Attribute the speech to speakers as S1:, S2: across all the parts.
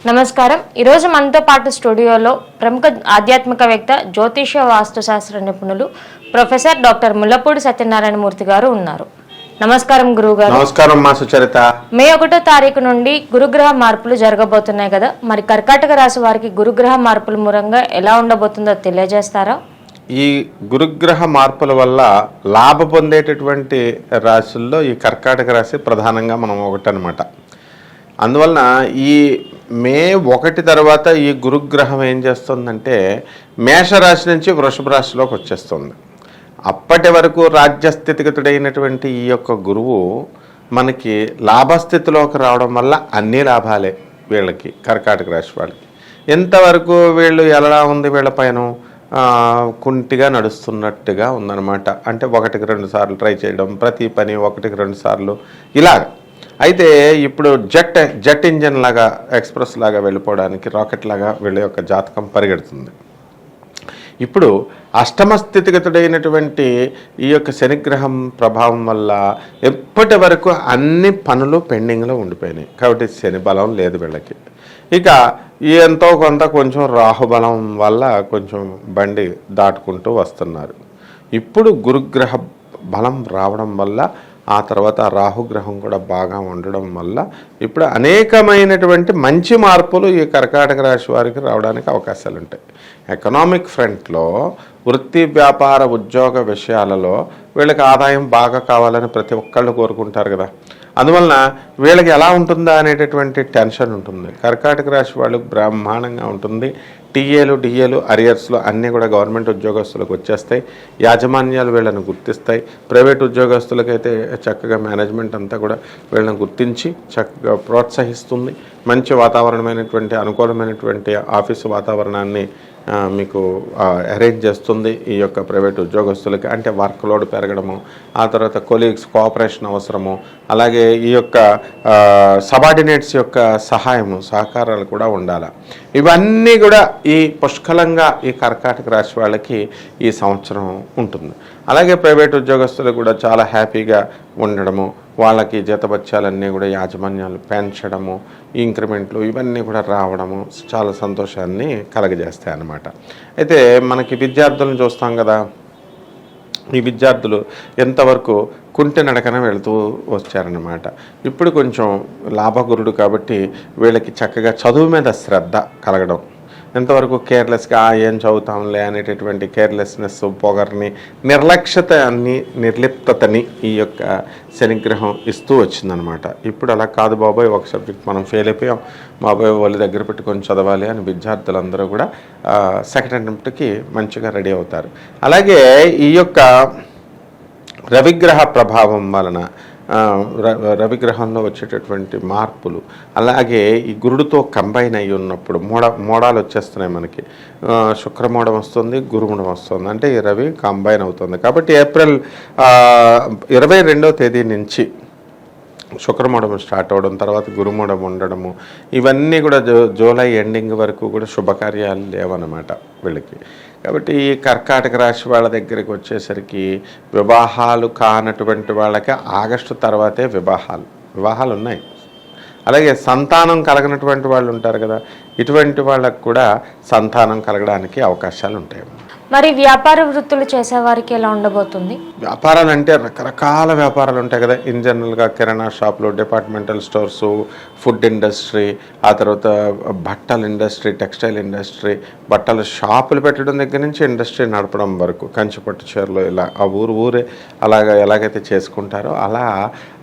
S1: నమస్కారం. ఈరోజు మనతో పాటు స్టూడియోలో ప్రముఖ ఆధ్యాత్మికవేత్త జ్యోతిష వాస్తుశాస్త్ర నిపుణులు ప్రొఫెసర్ డాక్టర్ ముల్లపూడి సత్యనారాయణ మూర్తి గారు ఉన్నారు. నమస్కారం గురువుగారు.
S2: నమస్కారం మా సుచరిత.
S1: మే 1వ తారీఖు నుండి గురుగ్రహ మార్పులు జరగబోతున్నాయి కదా, మరి కర్కాటక రాశి వారికి గురుగ్రహ మార్పుల మూలంగా ఎలా ఉండబోతుందో తెలియజేస్తారా?
S2: ఈ గురుగ్రహ మార్పుల వల్ల లాభ పొందేటటువంటి రాశుల్లో ఈ కర్కాటక రాశి ప్రధానంగా మనం ఒకటనమాట. అందువలన ఈ మే 1 తర్వాత ఈ గురుగ్రహం ఏం చేస్తుందంటే మేషరాశి నుంచి వృషభ రాశిలోకి వచ్చేస్తుంది. అప్పటి వరకు రాజ్యస్థితిగతుడైనటువంటి ఈ యొక్క గురువు మనకి లాభస్థితిలోకి రావడం వల్ల అన్ని లాభాలే వీళ్ళకి, కర్కాటక రాశి వాళ్ళకి. ఎంతవరకు వీళ్ళు ఎలా ఉంది, వీళ్ళ పైన కుంటిగా నడుస్తున్నట్టుగా ఉందన్నమాట. అంటే 1కి 2 సార్లు ట్రై చేయడం, ప్రతి పని 1కి 2 సార్లు ఇలాగ. అయితే ఇప్పుడు జెట్ ఇంజన్ లాగా, ఎక్స్ప్రెస్ లాగా వెళ్ళిపోవడానికి, రాకెట్ లాగా వీళ్ళ యొక్క జాతకం పరిగెడుతుంది. ఇప్పుడు అష్టమ స్థితిగతుడైనటువంటి ఈ యొక్క శనిగ్రహం ప్రభావం వల్ల ఎప్పటి వరకు అన్ని పనులు పెండింగ్లో ఉండిపోయినాయి. కాబట్టి శని బలం లేదు వీళ్ళకి. ఇక ఎంతో కొంత కొంచెం రాహుబలం వల్ల కొంచెం బండి దాటుకుంటూ వస్తున్నారు. ఇప్పుడు గురుగ్రహ బలం రావడం వల్ల, ఆ తర్వాత రాహుగ్రహం కూడా బాగా ఉండడం వల్ల ఇప్పుడు అనేకమైనటువంటి మంచి మార్పులు ఈ కర్కాటక రాశి వారికి రావడానికి అవకాశాలు ఉంటాయి. ఎకనామిక్ ఫ్రంట్లో, వృత్తి వ్యాపార ఉద్యోగ విషయాలలో వీళ్ళకి ఆదాయం బాగా కావాలని ప్రతి ఒక్కళ్ళు కోరుకుంటారు కదా. అందువలన వీళ్ళకి ఎలా ఉంటుందా అనేటటువంటి టెన్షన్ ఉంటుంది. కర్కాటక రాశి వాళ్ళకి బ్రహ్మాండంగా ఉంటుంది. టీఏలు, డిఏలు, అరియర్స్లో అన్నీ కూడా గవర్నమెంట్ ఉద్యోగస్తులకు వచ్చేస్తాయి. యాజమాన్యాలు వీళ్ళని గుర్తిస్తాయి. ప్రైవేట్ ఉద్యోగస్తులకైతే చక్కగా మేనేజ్మెంట్ అంతా కూడా వీళ్ళని గుర్తించి చక్కగా ప్రోత్సహిస్తుంది. మంచి వాతావరణమైనటువంటి, అనుకూలమైనటువంటి ఆఫీసు వాతావరణాన్ని మీకు అరేంజ్ చేస్తుంది ఈ యొక్క ప్రైవేట్ ఉద్యోగస్తులకి. అంటే వర్క్ లోడ్ పెరగడము, ఆ తర్వాత కొలీగ్స్ కోఆపరేషన్ అవసరము, అలాగే ఈ యొక్క సబార్డినేట్స్ యొక్క సహాయము, సహకారాలు కూడా ఉండాలి. ఇవన్నీ కూడా ఈ పుష్కలంగా ఈ కర్కాటక రాశి వాళ్ళకి ఈ సంవత్సరం ఉంటుంది. అలాగే ప్రైవేట్ ఉద్యోగస్తులు కూడా చాలా హ్యాపీగా ఉండడము, వాళ్ళకి జీతభత్యాలన్నీ కూడా యాజమాన్యాలు పెంచడము, ఇంక్రిమెంట్లు ఇవన్నీ కూడా రావడము చాలా సంతోషాన్ని కలగజేస్తాయి అన్నమాట. అయితే మనకి విద్యార్థులను చూస్తాం కదా, ఈ విద్యార్థులు ఎంతవరకు కుంటి నడకన వెళుతూ వచ్చారన్నమాట. ఇప్పుడు కొంచెం లాభగురుడు కాబట్టి వీళ్ళకి చక్కగా చదువు మీద శ్రద్ధ కలగడం, ఎంతవరకు కేర్లెస్గా ఏం చదువుతాంలే అనేటటువంటి కేర్లెస్నెస్, పొగర్ని, నిర్లక్ష్యతని, నిర్లిప్తని ఈ యొక్క శనిగ్రహం ఇస్తూ వచ్చిందనమాట. ఇప్పుడు అలా కాదు బాబాయ్, ఒక సబ్జెక్ట్ మనం ఫెయిల్ అయిపోయాం బాబాయ్, వాళ్ళ దగ్గర పెట్టుకొని చదవాలి అని విద్యార్థులందరూ కూడా సెకండ్ అటెంప్ట్కి మంచిగా రెడీ అవుతారు. అలాగే ఈ యొక్క రవిగ్రహ ప్రభావం వలన, రవిగ్రహంలో వచ్చేటటువంటి మార్పులు, అలాగే ఈ గురుడితో కంబైన్ అయ్యి ఉన్నప్పుడు మోడాలు వచ్చేస్తున్నాయి మనకి. శుక్రమోడం వస్తుంది, గురుమూడం వస్తుంది, అంటే ఈ రవి కంబైన్ అవుతుంది. కాబట్టి ఏప్రిల్ 22వ తేదీ నుంచి శుక్రమూడం స్టార్ట్ అవ్వడం, తర్వాత గురుమూడం ఉండడము, ఇవన్నీ కూడా జూలై ఎండింగ్ వరకు కూడా శుభకార్యాలు లేవన్నమాట వీళ్ళకి. కాబట్టి ఈ కర్కాటక రాశి వాళ్ళ దగ్గరికి వచ్చేసరికి వివాహాలు కానటువంటి వాళ్ళకి ఆగస్టు తర్వాతే వివాహాలు ఉన్నాయి. అలాగే సంతానం కలగనటువంటి వాళ్ళు ఉంటారు కదా, ఇటువంటి వాళ్ళకు కూడా సంతానం కలగడానికి అవకాశాలు ఉంటాయి.
S1: మరి వ్యాపార వృత్తులు చేసేవారికి ఎలా ఉండబోతుంది?
S2: వ్యాపారాలు అంటే రకరకాల వ్యాపారాలు ఉంటాయి కదా. ఇన్ జనరల్గా కిరాణా షాపులు, డిపార్ట్మెంటల్ స్టోర్సు, ఫుడ్ ఇండస్ట్రీ, ఆ తర్వాత బట్టల ఇండస్ట్రీ, టెక్స్టైల్ ఇండస్ట్రీ, బట్టల షాపులు పెట్టడం దగ్గర నుంచి ఇండస్ట్రీ నడపడం వరకు, కంచిపట్టు చీరలు, ఇలా ఆ ఊరే ఎలాగైతే చేసుకుంటారో అలా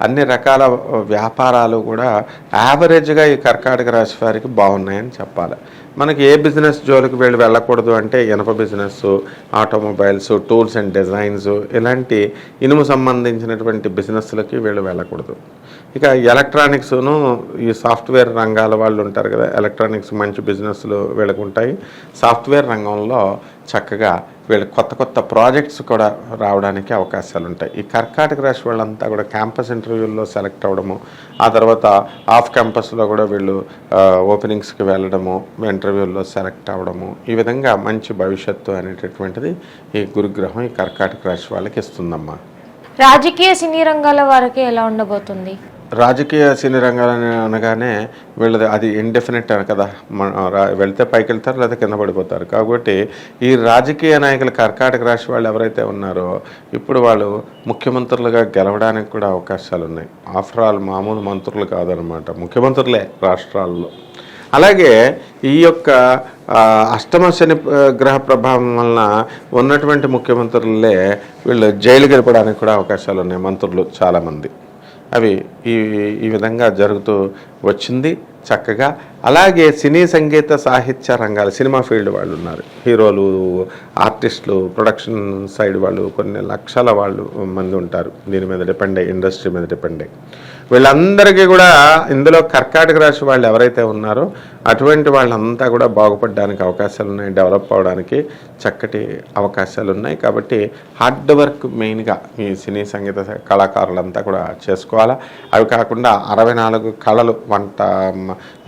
S2: అన్ని రకాల వ్యాపారాలు కూడా యావరేజ్గా ఈ కర్కాటక రాశి వారికి బాగున్నాయని చెప్పాలి. మనకి ఏ బిజినెస్ జోలికి వీళ్ళు వెళ్ళకూడదు అంటే ఇనుప business, automobiles, tools and designs, ఇలాంటి ఇనుము సంబంధించినటువంటి బిజినెస్లకి వీళ్ళు వెళ్ళకూడదు. ఇక ఎలక్ట్రానిక్స్ను, ఈ సాఫ్ట్వేర్ రంగాల వాళ్ళు ఉంటారు కదా, ఎలక్ట్రానిక్స్ మంచి బిజినెస్లు వీళ్ళకు ఉంటాయి. సాఫ్ట్వేర్ రంగంలో చక్కగా వీళ్ళు కొత్త ప్రాజెక్ట్స్ కూడా రావడానికి అవకాశాలు ఉంటాయి. ఈ కర్కాటక రాశి వాళ్ళంతా కూడా క్యాంపస్ ఇంటర్వ్యూల్లో సెలెక్ట్ అవ్వడము, ఆ తర్వాత ఆఫ్ క్యాంపస్లో కూడా వీళ్ళు ఓపెనింగ్స్కి వెళ్ళడము, ఇంటర్వ్యూల్లో సెలెక్ట్ అవ్వడము, ఈ విధంగా మంచి భవిష్యత్తు అనేటటువంటిది ఈ గురుగ్రహం ఈ కర్కాటక రాశి వాళ్ళకి ఇస్తుందమ్మా.
S1: రాజకీయ సినీ రంగాల వారికి ఎలా ఉండబోతుంది?
S2: రాజకీయ సినీ రంగాలని అనగానే వీళ్ళది అది ఇండెఫినెట్ అని కదా, వెళ్తే పైకి వెళ్తారు లేదా కింద పడిపోతారు. కాబట్టి ఈ రాజకీయ నాయకులు కర్కాటక రాశి వాళ్ళు ఎవరైతే ఉన్నారో ఇప్పుడు వాళ్ళు ముఖ్యమంత్రులుగా గెలవడానికి కూడా అవకాశాలు ఉన్నాయి. ఆఫ్టర్ ఆల్ మామూలు మంత్రులు కాదనమాట, ముఖ్యమంత్రులే రాష్ట్రాల్లో. అలాగే ఈ యొక్క అష్టమ శని గ్రహ ప్రభావం వలన ఉన్నటువంటి ముఖ్యమంత్రులే వీళ్ళు జైలు గెలపడానికి కూడా అవకాశాలు ఉన్నాయి, మంత్రులు చాలామంది. అవి ఈ విధంగా జరుగుతూ వచ్చింది చక్కగా. అలాగే సినీ సంగీత సాహిత్య రంగాలు, సినిమా ఫీల్డ్ వాళ్ళు ఉన్నారు, హీరోలు, ఆర్టిస్టులు, ప్రొడక్షన్ సైడ్ వాళ్ళు కొన్ని లక్షల వాళ్ళు మంది ఉంటారు. దీని మీద డిపెండ్ అయ్యి, ఇండస్ట్రీ మీద డిపెండ్ అయ్యి వీళ్ళందరికీ కూడా ఇందులో కర్కాటక రాశి వాళ్ళు ఎవరైతే ఉన్నారో అటువంటి వాళ్ళంతా కూడా బాగుపడడానికి అవకాశాలు ఉన్నాయి, డెవలప్ అవడానికి చక్కటి అవకాశాలు ఉన్నాయి. కాబట్టి హార్డ్ వర్క్ మెయిన్గా ఈ సినీ సంగీత కళాకారులంతా కూడా చేసుకోవాలా. అవి కాకుండా 64 కళలు, వంట,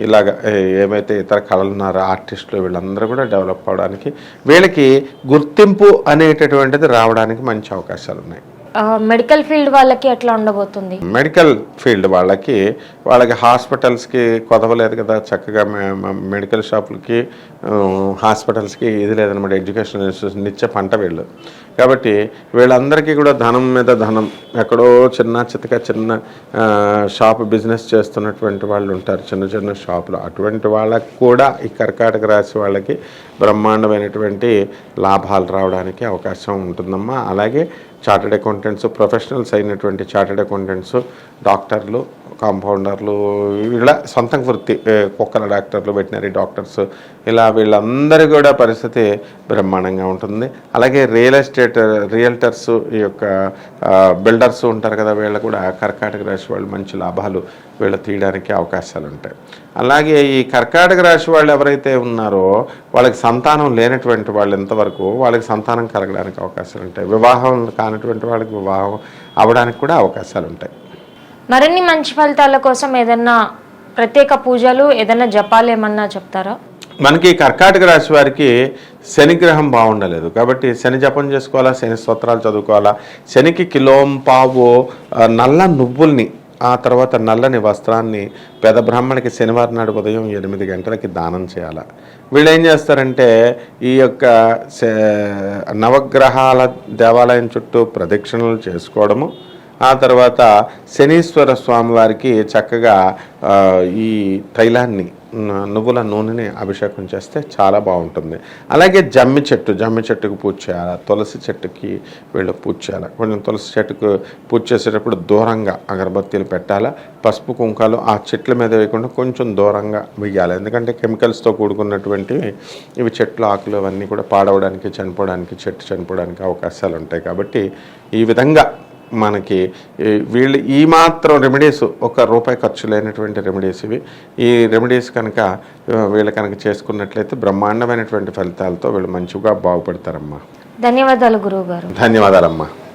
S2: ఇలాగ ఏమైతే ఇతర కళలు ఉన్నారో ఆర్టిస్టులు వీళ్ళందరూ కూడా డెవలప్ అవడానికి, వీళ్ళకి గుర్తింపు అనేటటువంటిది రావడానికి మంచి అవకాశాలు ఉన్నాయి.
S1: మెడికల్ ఫీల్డ్ వాళ్ళకి ఎట్లా ఉండబోతుంది? మెడికల్
S2: ఫీల్డ్ వాళ్ళకి హాస్పిటల్స్కి కొదవలేదు కదా, చక్కగా మెడికల్ షాపులకి, హాస్పిటల్స్కి ఇది లేదనమాట. ఎడ్యుకేషన్ ఇన్స్టిట్యూషన్ నిత్య పంట వీళ్ళు. కాబట్టి వీళ్ళందరికీ కూడా ధనం మీద ధనం, ఎక్కడో చిన్న షాప్ బిజినెస్ చేస్తున్నటువంటి వాళ్ళు ఉంటారు, చిన్న షాపులు. అటువంటి వాళ్ళకు కూడా ఈ కర్కాటక రాశి వాళ్ళకి బ్రహ్మాండమైనటువంటి లాభాలు రావడానికి అవకాశం ఉంటుందమ్మా. అలాగే చార్టెడ్ అకౌంటెంట్స్, ప్రొఫెషనల్స్ అయినటువంటి చార్టెడ్ అకౌంటెంట్స్, డాక్టర్లు, కాంపౌండర్లు, ఇలా సొంత వృత్తి, కుక్కల డాక్టర్లు, వెటనరీ డాక్టర్స్, ఇలా వీళ్ళందరూ కూడా పరిస్థితి బ్రహ్మాండంగా ఉంటుంది. అలాగే రియల్టర్స్, ఈ యొక్క బిల్డర్స్ ఉంటారు కదా, వీళ్ళు కూడా కర్కాటక రాశి వాళ్ళు మంచి లాభాలు వీళ్ళు తీయడానికి అవకాశాలు ఉంటాయి. అలాగే ఈ కర్కాటక రాశి వాళ్ళు ఎవరైతే ఉన్నారో వాళ్ళకి సంతానం లేనటువంటి వాళ్ళు ఇంతవరకు వాళ్ళకి సంతానం కలగడానికి అవకాశాలు ఉంటాయి. వివాహం కానటువంటి వాళ్ళకి వివాహం అవ్వడానికి కూడా అవకాశాలు ఉంటాయి.
S1: మరిన్ని మంచి ఫలితాల కోసం ఏదన్నా ప్రత్యేక పూజలు, ఏదైనా జపాలు ఏమన్నా చెప్తారా?
S2: మనకి కర్కాటక రాశి వారికి శనిగ్రహం బాగుండలేదు కాబట్టి శని జపం చేసుకోవాలా, శని స్తోత్రాలు చదువుకోవాలా. శనికి కిలోంపావు నల్ల నువ్వుల్ని, ఆ తర్వాత నల్లని వస్త్రాన్ని పెద్ద బ్రాహ్మణికి శనివారం నాడు ఉదయం 8 గంటలకి దానం చేయాలి. వీళ్ళు ఏం చేస్తారంటే ఈ యొక్క నవగ్రహాల దేవాలయం చుట్టూ ప్రదక్షిణలు చేసుకోవడము, ఆ తర్వాత శనీశ్వర స్వామి వారికి చక్కగా ఈ తైలాన్ని, నువ్వుల నూనెని అభిషేకం చేస్తే చాలా బాగుంటుంది. అలాగే జమ్మి చెట్టుకు పూజ చేయాలి, తులసి చెట్టుకి వీళ్ళు పూజ చేయాలి. కొంచెం తులసి చెట్టుకు పూజ చేసేటప్పుడు దూరంగా అగరబత్తీలు పెట్టాలా. పసుపు కుంకాలు ఆ చెట్ల మీద వేయకుండా కొంచెం దూరంగా వేయాలి. ఎందుకంటే కెమికల్స్తో కూడుకున్నటువంటివి ఇవి, చెట్లు ఆకులు అవన్నీ కూడా పాడవడానికి, చెట్టు చనిపోవడానికి అవకాశాలు ఉంటాయి. కాబట్టి ఈ విధంగా మనకి వీళ్ళు ఈ మాత్రం రెమెడీస్, ₹1 ఖర్చు లేనటువంటి రెమెడీస్ ఇవి. ఈ రెమెడీస్ కనుక వీళ్ళు కనుక చేసుకున్నట్లయితే బ్రహ్మాండమైనటువంటి ఫలితాలతో వీళ్ళు మంచిగా బాగుపడతారమ్మా.
S1: ధన్యవాదాలు గురువు గారు.
S2: ధన్యవాదాలమ్మా.